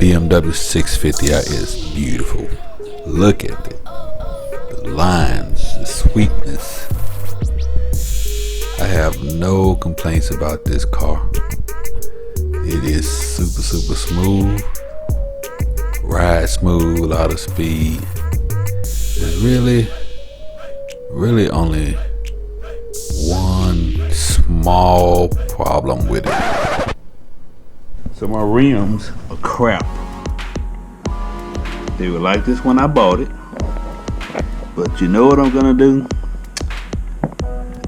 BMW 650i is beautiful. Look at it. The lines, the sweetness. I have no complaints about this car. It is super smooth. Ride smooth, a lot of speed. There's really only one small problem with it. So my rims are crap. They were like this when I bought it. But you know what I'm gonna do?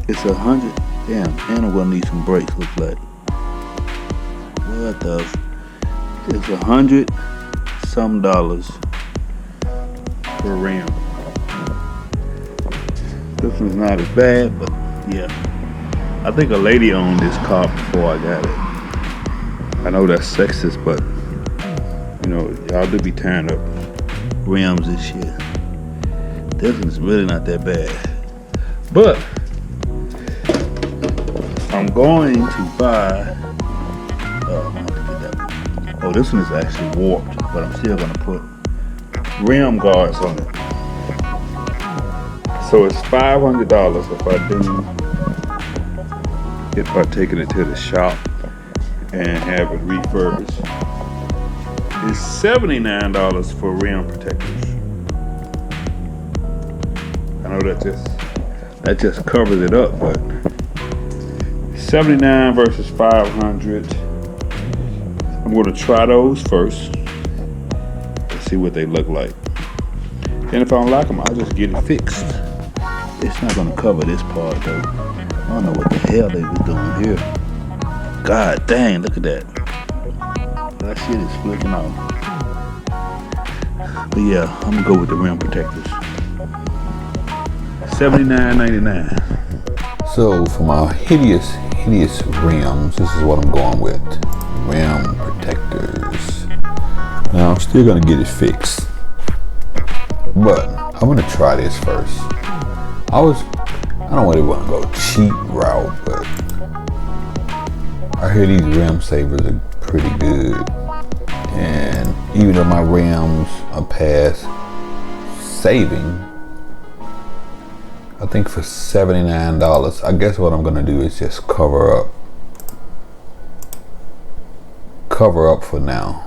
It's 100. Damn, and I'm gonna need some brakes, looks like. What the? It's $100 some per rim. This one's not as bad, but yeah. I think a lady owned this car before I got it. I know that's sexist, but you know, y'all do be tearing up rims and shit. This one's really not that bad. But I'm going to buy oh, this one is actually warped, but I'm still gonna put rim guards on it. So it's $500 if I take it to the shop and have it refurbished. It's $79 for rim protectors. I know that just covers it up, but $79 versus $500. I'm going to try those first and see what they look like. And if I don't like them, I'll just get it fixed. It's not going to cover this part though. I don't know what the hell they was doing here. God dang, look at that. That shit is flipping off. But yeah, I'm going to go with the rim protectors. $79.99. So for my hideous rims, this is what I'm going with. Rim protectors. Now I'm still gonna get it fixed, but I'm gonna try this first. I don't really want to go cheap route, but I hear these rim savers are pretty good. And even though my rims are past saving, I think for $79, I guess what I'm gonna do is just cover up for now.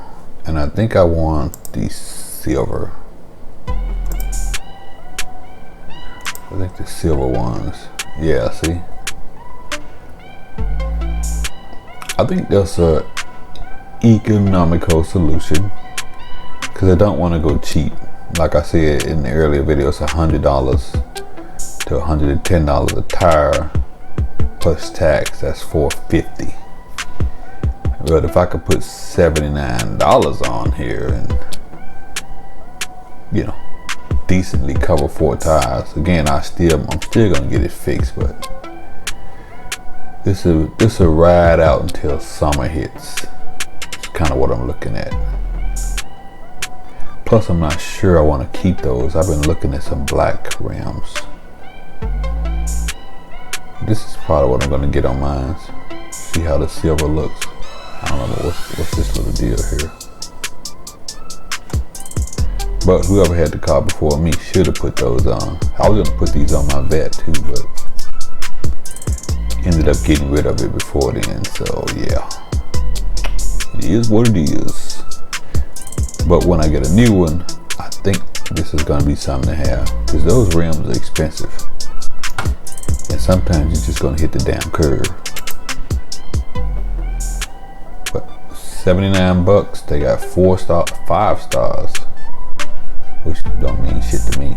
And I think I want the silver. I think the silver ones. Yeah, see? I think that's a economical solution, because I don't want to go cheap. Like I said in the earlier video, it's $100 to $110 a tire plus tax. That's $450. But if I could put $79 on here and, you know, decently cover 4 tires, again, I'm still gonna get it fixed. But this will ride out until summer hits. It's kind of what I'm looking at. Plus, I'm not sure I want to keep those. I've been looking at some black rims. This is probably what I'm gonna get on mine. See how the silver looks. I don't know what's this little deal here. But whoever had the car before me should have put those on. I was gonna put these on my Vet too, but ended up getting rid of it before then. So yeah, it is what it is. But when I get a new one, I think this is gonna be something to have, because those rims are expensive. And sometimes you're just gonna hit the damn curve. But $79, they got 5 stars, which don't mean shit to me.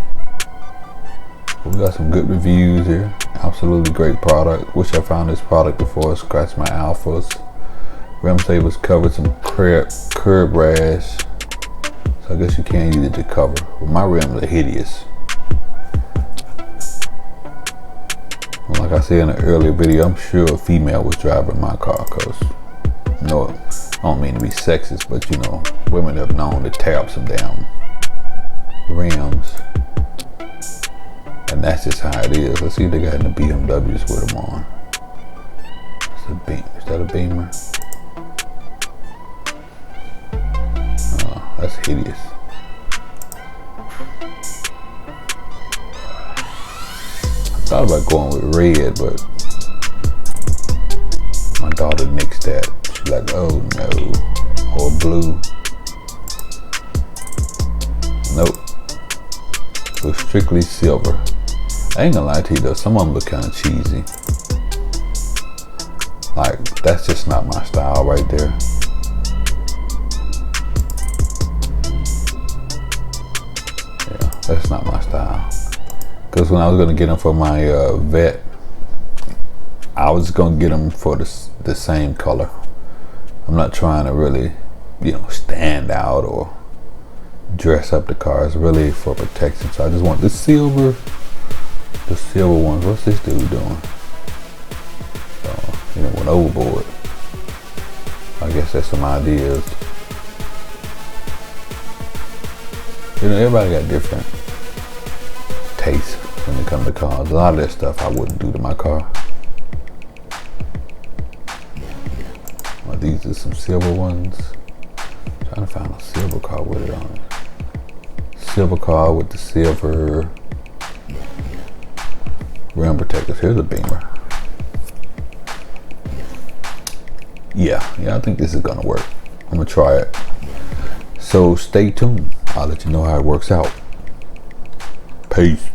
But we got some good reviews here. Absolutely great product. Wish I found this product before I scratched my alphas. Rim savers covered some curb rash. So I guess you can't use it to cover. But my rims are hideous. Like I said in an earlier video, I'm sure a female was driving my car, cause no, I don't mean to be sexist, but you know, women have known to tear up some damn rims, and that's just how it is. Let's see if they got any BMWs with them on. Is that a Beamer? hideous. I thought about going with red, but my daughter nixed that. She's like, oh no. Or blue. Nope. It was strictly silver. I ain't gonna lie to you though, some of them look kind of cheesy. Like, that's just not my style right there. Yeah, that's not my style. Because when I was gonna get them for my vet, I was gonna get them for the same color. I'm not trying to really, stand out or dress up the car. It's really for protection. So I just want the silver ones. What's this dude doing? He went overboard. I guess that's some ideas. Everybody got different tastes when it comes to cars. A lot of that stuff I wouldn't do to my car. Well, these are some silver ones. I'm trying to find a silver car with it on it. Silver car with the silver rim protectors. Here's a Beamer. Yeah, I think this is gonna work. I'm gonna try it. So stay tuned. I'll let you know how it works out. Peace.